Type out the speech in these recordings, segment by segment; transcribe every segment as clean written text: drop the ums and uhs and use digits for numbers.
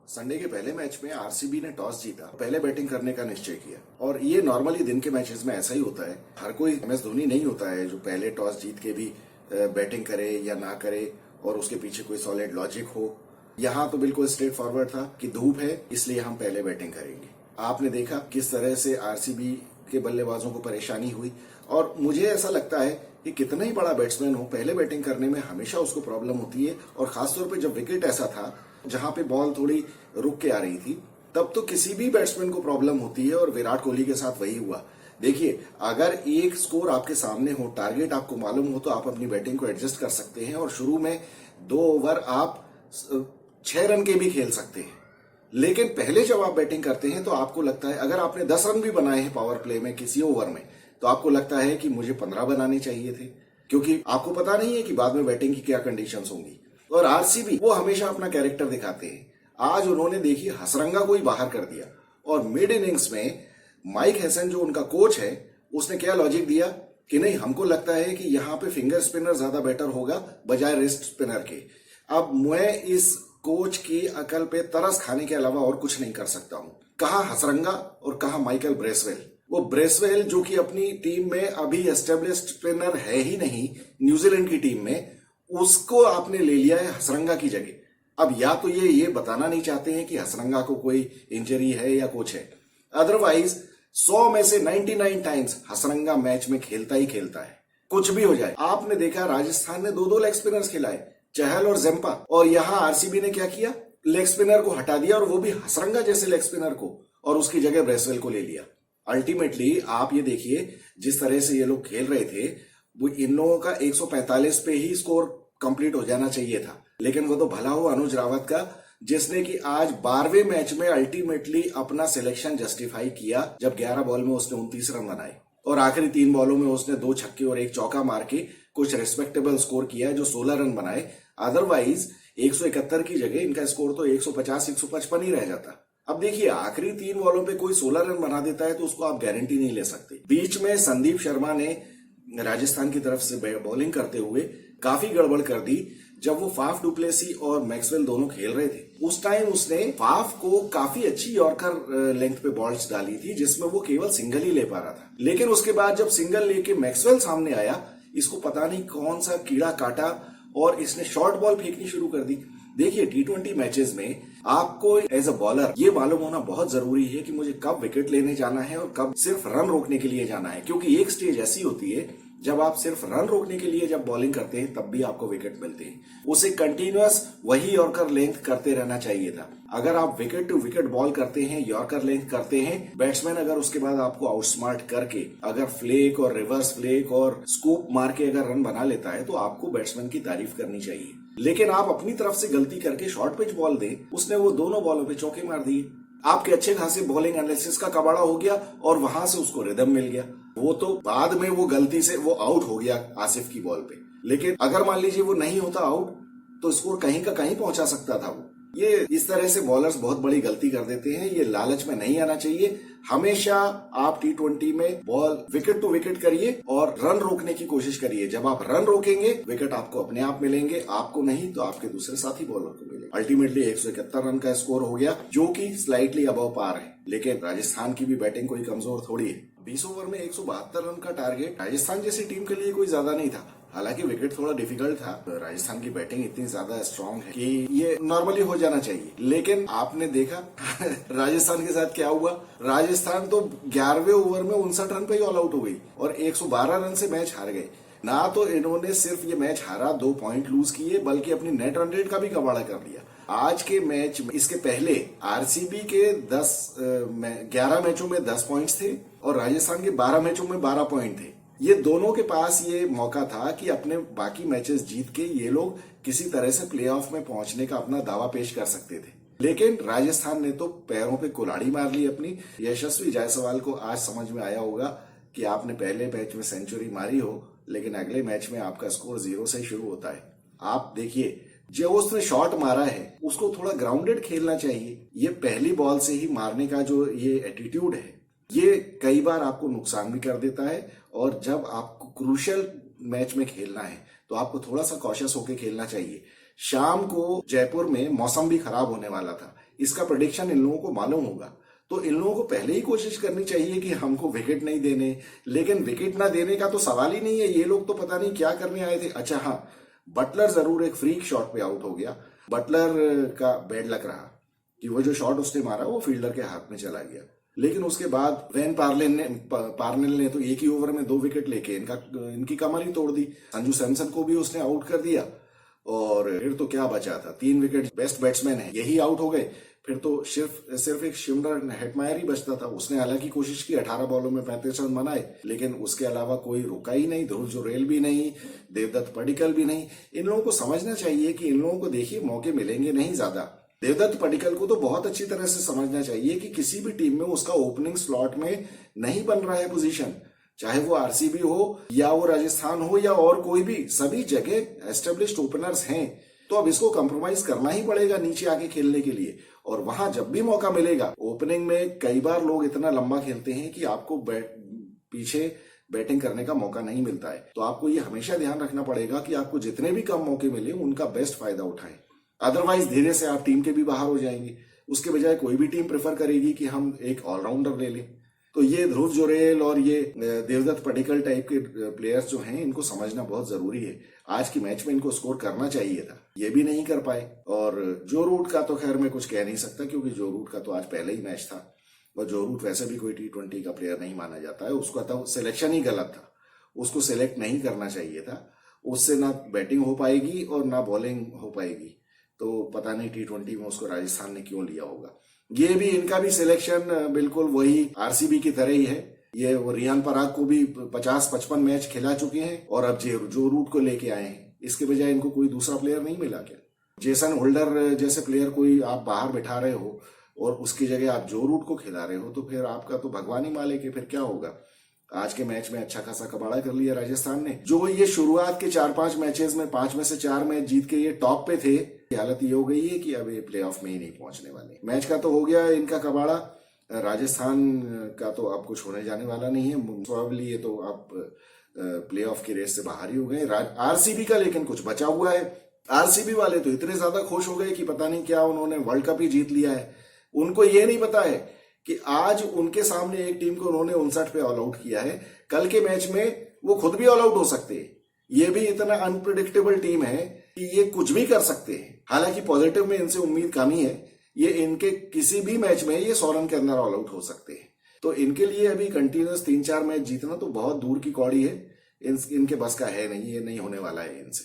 Sunday के पहले match में आरसीबी ने टॉस जीता, पहले बैटिंग करने का निश्चय किया। और ये नॉर्मली दिन के मैचेस में ऐसा ही होता है। हर कोई एमएस धोनी नहीं होता है जो पहले टॉस जीत के भी बैटिंग करे या ना करे और उसके पीछे कोई सॉलिड लॉजिक हो। यहाँ तो बिल्कुल स्ट्रेट फॉरवर्ड था कि धूप है इसलिए हम पहले बैटिंग करेंगे। आपने देखा किस तरह से आरसीबी के बल्लेबाजों को परेशानी हुई। और मुझे ऐसा लगता है कि कितना ही बड़ा बैट्समैन हो, पहले बैटिंग करने में हमेशा उसको प्रॉब्लम होती है। और खासतौर पे जब विकेट ऐसा था जहां पे बॉल थोड़ी रुक के आ रही थी, तब तो किसी भी बैट्समैन को प्रॉब्लम होती है। और विराट कोहली के साथ वही हुआ। देखिए, अगर एक स्कोर आपके सामने हो, टारगेट आपको मालूम हो, तो आप अपनी बैटिंग को एडजस्ट कर सकते हैं और शुरू में 2 ओवर आप 6 रन के भी खेल सकते हैं। लेकिन पहले जब आप बैटिंग करते हैं तो आपको लगता है, अगर आपने 10 रन भी बनाए हैं पावर प्ले में किसी ओवर में, तो आपको लगता है कि मुझे 15 बनाने चाहिए थे, क्योंकि आपको पता नहीं है कि बाद में बैटिंग की क्या कंडीशंस होंगी। और आरसीबी वो हमेशा अपना कैरेक्टर दिखाते हैं। आज उन्होंने देखिए हसरंगा को ही बाहर कर दिया। और मिड इनिंग्स में माइक हेसन जो उनका कोच है, उसने क्या लॉजिक दिया कि नहीं, हमको लगता है कि यहाँ पे फिंगर स्पिनर ज्यादा बेटर होगा बजाय रिस्ट स्पिनर के। अब मैं इस कोच की अकल पे तरस खाने के अलावा और कुछ नहीं कर सकता हूं। कहा हसरंगा और कहा माइकल ब्रेसवेल। वो ब्रेसवेल जो कि अपनी टीम में अभी एस्टेब्लिश्ड स्पिनर है ही नहीं, न्यूजीलैंड की टीम में, उसको आपने ले लिया है हसरंगा की जगह। अब या तो ये बताना नहीं चाहते हैं कि हसरंगा को कोई इंजरी है या कुछ है। अदरवाइज 100 में से 99 टाइम्स हसरंगा मैच में खेलता ही खेलता है, कुछ भी हो जाए। आपने देखा राजस्थान ने 2-2 लेग स्पिनर्स खिलाए, चहल और जेम्पा, और यहां आरसीबी ने क्या किया, लेग स्पिनर को हटा दिया और वो भी हसरंगा जैसे लेग स्पिनर को, और उसकी जगह ब्रेसवेल को ले लिया। अल्टीमेटली आप ये देखिए जिस तरह से ये लोग खेल रहे थे, वो इन लोगों का 145 पे ही स्कोर कंप्लीट हो जाना चाहिए था। लेकिन वो तो भला हो अनुज रावत का, जिसने कि आज 12वें मैच में अल्टीमेटली अपना सिलेक्शन जस्टिफाई किया, जब 11 बॉल में उसने 29 रन बनाए और आखिरी 3 बॉलों में उसने 2 छक्के और 1 चौका मार के कुछ रिस्पेक्टेबल स्कोर किया, जो 16 रन बनाए। अदरवाइज 171 की जगह इनका स्कोर तो 150-155 ही रह जाता। अब देखिए, आखिरी 3 बॉलों पे कोई 16 रन बना देता है तो उसको आप गारंटी नहीं ले सकते। बीच में संदीप शर्मा ने राजस्थान की तरफ से बॉलिंग करते हुए काफी गड़बड़ कर दी। जब वो फाफ डुप्लेसी और मैक्सवेल दोनों खेल रहे थे, उस टाइम उसने फाफ को काफी अच्छी यॉर्कर लेंथ पे बॉल्स डाली थी, जिसमें वो केवल सिंगल ही ले पा रहा था। लेकिन उसके बाद जब सिंगल लेके मैक्सवेल सामने आया, इसको पता नहीं कौन सा कीड़ा काटा और इसने शॉर्ट बॉल फेंकनी शुरू कर दी। देखिए, टी20 मैचेस में आपको एज अ बॉलर ये मालूम होना बहुत जरूरी है कि मुझे कब विकेट लेने जाना है और कब सिर्फ रन रोकने के लिए जाना है। क्योंकि एक स्टेज ऐसी होती है जब आप सिर्फ रन रोकने के लिए जब बॉलिंग करते हैं, तब भी आपको विकेट मिलते हैं। उसे कंटिन्यूअस वही यॉर्कर लेंथ करते रहना चाहिए था। अगर आप विकेट टू विकेट बॉल करते हैं, यॉर्कर लेंथ करते हैं, बैट्समैन अगर उसके बाद आपको आउटस्मार्ट करके अगर फ्लेक और रिवर्स फ्लेक और स्कूप मार के अगर रन बना लेता है, तो आपको बैट्समैन की तारीफ करनी चाहिए। लेकिन आप अपनी तरफ से गलती करके शॉर्ट पिच बॉल दें, उसने वो दोनों बॉलों पे चौके मार दिए। आपके अच्छे खासे बॉलिंग एनालिसिस का कबाड़ा हो गया और वहां से उसको रिदम मिल गया। वो तो बाद में वो गलती से वो आउट हो गया आसिफ की बॉल पे। लेकिन अगर मान लीजिए वो नहीं होता आउट, तो स्कोर कहीं का कहीं पहुंचा सकता था वो। ये इस तरह से बॉलर्स बहुत बड़ी गलती कर देते हैं। ये लालच में नहीं आना चाहिए। हमेशा आप टी20 में बॉल विकेट टू विकेट करिए और रन रोकने की कोशिश करिए। जब आप रन रोकेंगे, विकेट आपको अपने आप मिलेंगे, आपको नहीं तो आपके दूसरे साथी बॉलर को मिलेंगे। अल्टीमेटली 171 रन का स्कोर हो गया, जो कि स्लाइटली अबव पार है। लेकिन राजस्थान की भी बैटिंग कोई कमजोर थोड़ी है। 20 ओवर में 172 रन का टारगेट राजस्थान जैसी टीम के लिए कोई ज्यादा नहीं था। हालांकि विकेट थोड़ा डिफिकल्ट था, राजस्थान की बैटिंग इतनी ज्यादा स्ट्रांग है कि ये नॉर्मली हो जाना चाहिए। लेकिन आपने देखा राजस्थान के साथ क्या हुआ। राजस्थान तो 11वें ओवर में 59 रन पे ही ऑल आउट हो गई और 112 रन से मैच हार गए। ना तो इन्होंने सिर्फ ये मैच हारा, 2 पॉइंट लूज किए, बल्कि अपनी नेट रन रेट का भी कबाड़ा कर दिया। आज के मैच में, इसके पहले आरसीबी के 11 मैचों में 10 पॉइंट्स थे और राजस्थान के 12 मैचों में 12 पॉइंट थे। ये दोनों के पास ये मौका था कि अपने बाकी मैचेस जीत के ये लोग किसी तरह से प्लेऑफ में पहुंचने का अपना दावा पेश कर सकते थे। लेकिन राजस्थान ने तो पैरों पे कुल्हाड़ी मार ली अपनी। यशस्वी जायसवाल को आज समझ में आया होगा कि आपने पहले मैच में सेंचुरी मारी हो, लेकिन अगले मैच में आपका स्कोर 0 से शुरू होता है। आप देखिए, जो उसने शॉट मारा है उसको थोड़ा ग्राउंडेड खेलना चाहिए। ये पहली बॉल से ही मारने का जो ये एटीट्यूड है, ये कई बार आपको नुकसान भी कर देता है। और जब आपको क्रूशियल मैच में खेलना है तो आपको थोड़ा सा कॉशियस होकर खेलना चाहिए। शाम को जयपुर में मौसम भी खराब होने वाला था, इसका प्रेडिक्शन इन लोगों को मालूम होगा। तो इन लोगों को पहले ही कोशिश करनी चाहिए कि हमको विकेट नहीं देने, लेकिन विकेट ना देने का तो सवाल ही नहीं है। ये लोग तो पता नहीं क्या करने आए थे। अच्छा हाँ, बटलर जरूर एक फ्रीक शॉट पे आउट हो गया। बटलर का बैड लक रहा कि वो जो शॉट उसने मारा वो फील्डर के हाथ में चला गया। लेकिन उसके बाद वेन पार्नेल ने तो एक ही ओवर में 2 विकेट लेके इनकी कमर ही तोड़ दी। संजू सैमसन को भी उसने आउट कर दिया और फिर तो क्या बचा था, 3 विकेट बेस्ट बैट्समैन है यही आउट हो गए। फिर तो सिर्फ एक शिमरन हेटमायर ही बचता था। उसने हालांकि कोशिश की, 18 बॉलों में 35 रन बनाए, लेकिन उसके अलावा कोई रुका ही नहीं। ध्रुव जुरेल भी नहीं, देवदत्त पडिक्कल भी नहीं। इन लोगों को समझना चाहिए कि इन लोगों को देखिए मौके मिलेंगे नहीं ज्यादा। देवदत्त पडिक्कल को तो बहुत अच्छी तरह से समझना चाहिए कि किसी भी टीम में उसका ओपनिंग स्लॉट में नहीं बन रहा है पोजीशन, चाहे वो आरसीबी हो या वो राजस्थान हो या और कोई भी, सभी जगह एस्टेब्लिश्ड ओपनर्स हैं। तो अब इसको कंप्रोमाइज करना ही पड़ेगा नीचे आके खेलने के लिए। और वहां जब भी मौका मिलेगा, ओपनिंग में कई बार लोग इतना लंबा खेलते हैं कि आपको पीछे बैटिंग करने का मौका नहीं मिलता है। तो आपको ये हमेशा ध्यान रखना पड़ेगा कि आपको जितने भी कम मौके मिले उनका बेस्ट फायदा उठाएं। अदरवाइज धीरे से आप टीम के भी बाहर हो जाएंगे। उसके बजाय कोई भी टीम प्रेफर करेगी कि हम एक ऑलराउंडर ले लें। तो ये ध्रुव जुरेल और ये देवदत्त पडिक्कल टाइप के प्लेयर्स जो हैं, इनको समझना बहुत जरूरी है। आज की मैच में इनको स्कोर करना चाहिए था, ये भी नहीं कर पाए। और जो रूट का तो खैर मैं कुछ कह नहीं सकता, क्योंकि जो रूट का तो आज पहले ही मैच था और जो रूट वैसे भी कोई T20 का प्लेयर नहीं माना जाता है। उसका तो सिलेक्शन ही गलत था, उसको सिलेक्ट नहीं करना चाहिए था। उससे ना बैटिंग हो पाएगी और ना बॉलिंग हो पाएगी। तो पता नहीं T20 में उसको राजस्थान ने क्यों लिया होगा। ये भी इनका भी सिलेक्शन बिल्कुल वही आरसीबी की तरह ही है। ये वो रियान पराग को भी 50-55 मैच खिला चुके हैं और अब जो रूट को लेके आए हैं, इसके बजाय इनको कोई दूसरा प्लेयर नहीं मिला क्या? जेसन होल्डर जैसे प्लेयर कोई आप बाहर बिठा रहे हो और उसकी जगह आप जो रूट को खिला रहे हो, तो फिर आपका तो भगवान ही मालिक है। फिर क्या होगा? आज के मैच में अच्छा खासा कबाड़ा कर लिया राजस्थान ने। जो ये शुरुआत के 4-5 मैचेस में 5 में से 4 मैच जीत के ये टॉप पे थे, हालत ये हो गई है कि अब ये प्लेऑफ में ही नहीं पहुंचने वाले। मैच का तो हो गया इनका कबाड़ा, राजस्थान का तो अब कुछ होने जाने वाला नहीं है। प्रोबेबली ये तो अब प्लेऑफ की रेस से बाहर ही हो गए। आरसीबी का लेकिन कुछ बचा हुआ है। आरसीबी वाले तो इतने ज्यादा खुश हो गए कि पता नहीं क्या, उन्होंने वर्ल्ड कप ही जीत लिया है। उनको ये नहीं पता है कि आज उनके सामने एक टीम को उन्होंने 59 पे ऑल आउट किया है। कल के मैच में वो खुद भी ऑल आउट हो सकते हैं। ये भी इतना अनप्रिडिक्टेबल टीम है कि ये कुछ भी कर सकते हैं। हालांकि पॉजिटिव में इनसे उम्मीद कम ही है। ये इनके किसी भी मैच में ये 100 रन के अंदर ऑल आउट हो सकते हैं। तो इनके लिए अभी कंटिन्यूस 3-4 मैच जीतना तो बहुत दूर की कौड़ी है। इनके बस का है नहीं, ये नहीं होने वाला है इनसे।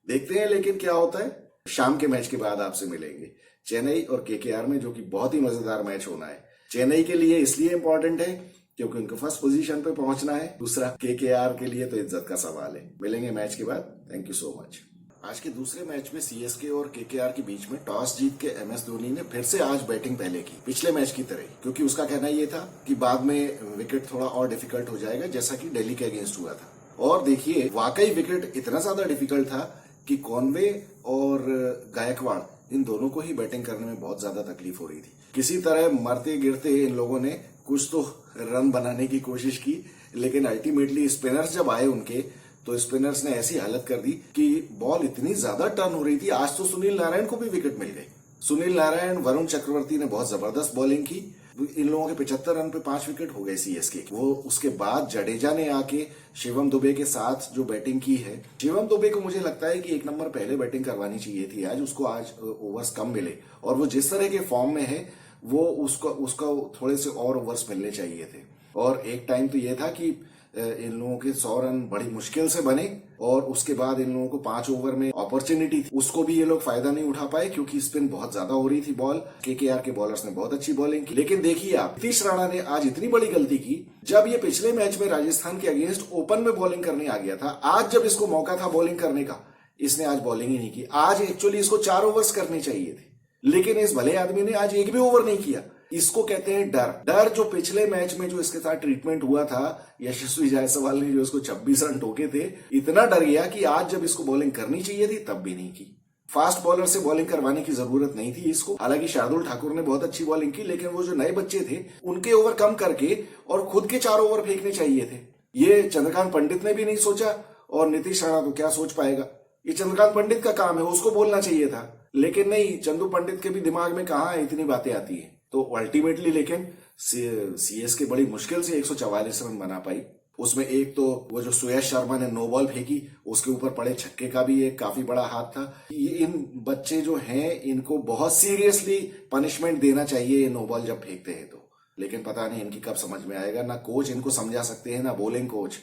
देखते हैं लेकिन क्या होता है। शाम के मैच के बाद आपसे मिलेंगे चेन्नई और केकेआर में, जो कि बहुत ही मजेदार मैच होना है। चेन्नई के लिए इसलिए इंपॉर्टेंट है क्योंकि उनको फर्स्ट पोजीशन पे पहुंचना है। दूसरा केकेआर के लिए तो इज्जत का सवाल है। मिलेंगे मैच के बाद। Thank you so much. आज के दूसरे मैच में सीएसके और केकेआर के बीच में टॉस जीत के एमएस धोनी ने फिर से आज बैटिंग पहले की, पिछले मैच की तरह, क्योंकि उसका कहना यह था कि बाद में विकेट थोड़ा और डिफिकल्ट हो जाएगा, जैसा कि दिल्ली के अगेंस्ट हुआ था। और देखिए वाकई विकेट इतना ज्यादा डिफिकल्ट था कि कॉनवे और गायकवाड़, इन दोनों को ही बैटिंग करने में बहुत ज्यादा तकलीफ हो रही थी। किसी तरह मरते गिरते इन लोगों ने कुछ तो रन बनाने की कोशिश की, लेकिन अल्टीमेटली स्पिनर्स जब आए उनके, तो स्पिनर्स ने ऐसी हालत कर दी कि बॉल इतनी ज्यादा टर्न हो रही थी। आज तो सुनील नारायण को भी विकेट मिल गए। सुनील नारायण, वरुण चक्रवर्ती ने बहुत जबरदस्त बॉलिंग की। इन लोगों के 75 रन पे 5 विकेट हो गए सीएसके। वो उसके बाद जडेजा ने आके शिवम दुबे के साथ जो बैटिंग की है, शिवम दुबे को मुझे लगता है कि 1 नंबर पहले बैटिंग करवानी चाहिए थी आज। उसको आज ओवर्स कम मिले और वो जिस तरह के फॉर्म में है, वो उसका थोड़े से और ओवर्स मिलने चाहिए थे। और एक टाइम तो ये था कि इन लोगों के 100 रन बड़ी मुश्किल से बने और उसके बाद इन लोगों को 5 ओवर में अपॉर्चुनिटी थी, उसको भी ये लोग फायदा नहीं उठा पाए क्योंकि स्पिन बहुत ज्यादा हो रही थी बॉल। केकेआर के बॉलर्स ने बहुत अच्छी बॉलिंग की। लेकिन देखिए आप, नीतीश राणा ने आज इतनी बड़ी गलती की। जब ये पिछले मैच में राजस्थान के अगेंस्ट ओपन में बॉलिंग करने आ गया था, आज जब इसको मौका था बॉलिंग करने का, इसने आज बॉलिंग ही नहीं की। आज एक्चुअली इसको 4 ओवर्स करने चाहिए थे, लेकिन इस भले आदमी ने आज एक भी ओवर नहीं किया। इसको कहते हैं डर। डर जो पिछले मैच में जो इसके साथ ट्रीटमेंट हुआ था, यशस्वी जायसवाल ने जो इसको 26 रन ठोके थे, इतना डर गया कि आज जब इसको बॉलिंग करनी चाहिए थी तब भी नहीं की। फास्ट बॉलर से बॉलिंग करवाने की जरूरत नहीं थी इसको। हालांकि शार्दुल ठाकुर ने बहुत अच्छी बॉलिंग की, लेकिन वो जो नए बच्चे थे उनके ओवर कम करके और खुद के 4 ओवर फेंकने चाहिए थे। ये चंद्रकांत पंडित ने भी नहीं सोचा और नीतीश राणा तो क्या सोच पाएगा। ये चंद्रकांत पंडित का काम है, उसको बोलना चाहिए था लेकिन नहीं, चंदू पंडित के भी दिमाग में कहाँ इतनी बातें आती है। तो अल्टीमेटली लेकिन सीएसके बड़ी मुश्किल से 144 रन बना पाई। उसमें एक तो वो जो सुयश शर्मा ने नो बॉल फेंकी, उसके ऊपर पड़े छक्के का भी एक काफी बड़ा हाथ था। ये इन बच्चे जो हैं इनको बहुत सीरियसली पनिशमेंट देना चाहिए ये नो बॉल जब फेंकते हैं तो। लेकिन पता नहीं इनकी कब समझ में आएगा, ना कोच इनको समझा सकते हैं ना बॉलिंग कोच।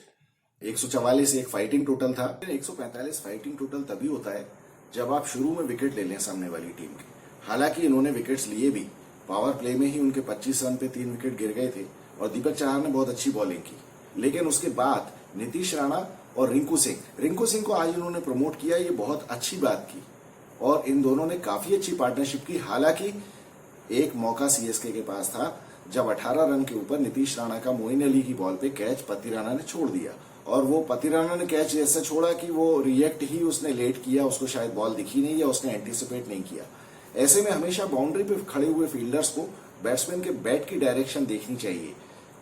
144 एक फाइटिंग टोटल था। 145 फाइटिंग टोटल तभी होता है जब आप शुरू में विकेट ले लें सामने वाली टीम के। हालांकि इन्होंने विकेट्स लिए भी, पावर प्ले में ही उनके 25 रन पे 3 विकेट गिर गए थे और दीपक चाहर ने बहुत अच्छी बॉलिंग की। लेकिन उसके बाद नीतीश राणा और रिंकू सिंह को आज इन्होंने प्रमोट किया, ये बहुत अच्छी बात की और इन दोनों ने काफी अच्छी पार्टनरशिप की। हालांकि एक मौका सीएसके के पास था जब 18 रन के ऊपर नीतीश राणा का मोइन अली की बॉल पे कैच पति राणा ने छोड़ दिया और वो पति राणा ने कैच ऐसा छोड़ा कि वो रिएक्ट ही उसने लेट किया, उसको शायद बॉल दिखी नहीं या उसने एंटीसिपेट नहीं किया। ऐसे में हमेशा बाउंड्री पे खड़े हुए फील्डर्स को बैट्समैन के बैट की डायरेक्शन देखनी चाहिए।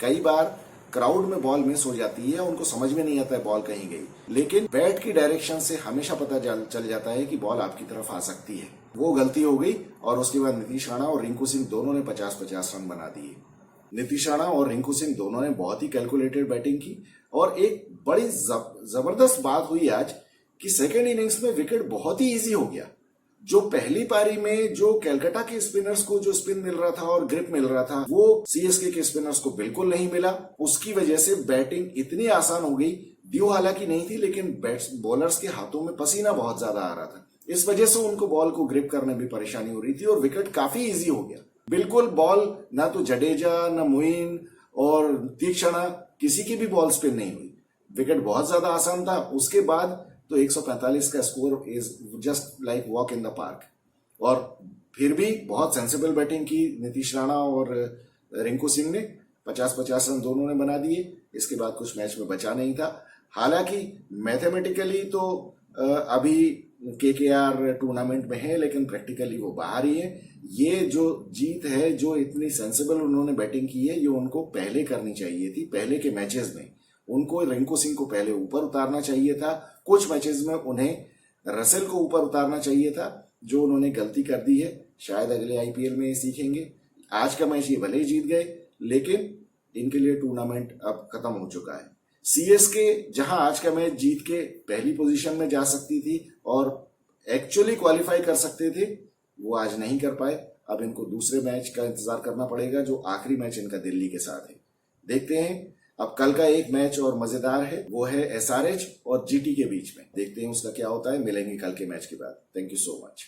कई बार क्राउड में बॉल मिस हो जाती है, उनको समझ में नहीं आता है बॉल कहीं गई, लेकिन बैट की डायरेक्शन से हमेशा पता चल जाता है कि बॉल आपकी तरफ आ सकती है। वो गलती हो गई और उसके बाद नीतीश राणा और रिंकू सिंह दोनों ने 50-50 रन बना दिए। नीतीश राणा और रिंकू सिंह दोनों ने बहुत ही कैलकुलेटेड बैटिंग की और एक बड़ी जबरदस्त बात हुई आज कि सेकेंड इनिंग्स में विकेट बहुत ही इजी हो गया। जो पहली पारी में जो कलकत्ता के स्पिनर्स को जो स्पिन मिल रहा था और ग्रिप मिल रहा था, वो सीएसके के स्पिनर्स को बिल्कुल नहीं मिला। उसकी वजह से बैटिंग इतनी आसान हो गई। ड्यू हालांकि नहीं थी, लेकिन बॉलर्स के हाथों में पसीना बहुत ज्यादा आ रहा था। इस वजह से उनको बॉल को ग्रिप करने में परेशानी हो रही थी और विकेट काफी इजी हो गया। बिल्कुल बॉल ना तो जडेजा ना मोइन और तीक्षणा किसी की भी बॉल स्पिन नहीं हुई। विकेट बहुत ज्यादा आसान था। उसके बाद तो 145 का score is just like walk in the park. और फिर भी बहुत सेंसिबल बैटिंग की नीतीश राणा और रिंकू सिंह ने। 50-50 रन दोनों ने बना दिए। इसके बाद कुछ मैच में बचा नहीं था। हालांकि मैथमेटिकली तो अभी केकेआर टूर्नामेंट में है, लेकिन प्रैक्टिकली वो बाहर ही है। ये जो जीत है, जो इतनी सेंसिबल उन्होंने बैटिंग की है, ये उनको पहले करनी चाहिए थी। पहले के मैचेस में उनको रिंकू सिंह को पहले ऊपर उतारना चाहिए था। कुछ मैचेस में उन्हें रसेल को ऊपर उतारना चाहिए था, जो उन्होंने गलती कर दी है। शायद अगले आईपीएल में सीखेंगे। आज का मैच ये भले ही जीत गए, लेकिन इनके लिए टूर्नामेंट अब खत्म हो चुका है। सीएसके जहां आज का मैच जीत के पहली पोजीशन में जा सकती थी और एक्चुअली क्वालिफाई कर सकते थे, वो आज नहीं कर पाए। अब इनको दूसरे मैच का इंतजार करना पड़ेगा, जो आखिरी मैच इनका दिल्ली के साथ है। देखते हैं। अब कल का एक मैच और मजेदार है, वो है एसआरएच और जीटी के बीच में। देखते हैं उसका क्या होता है। मिलेंगे कल के मैच के बाद। Thank you so much.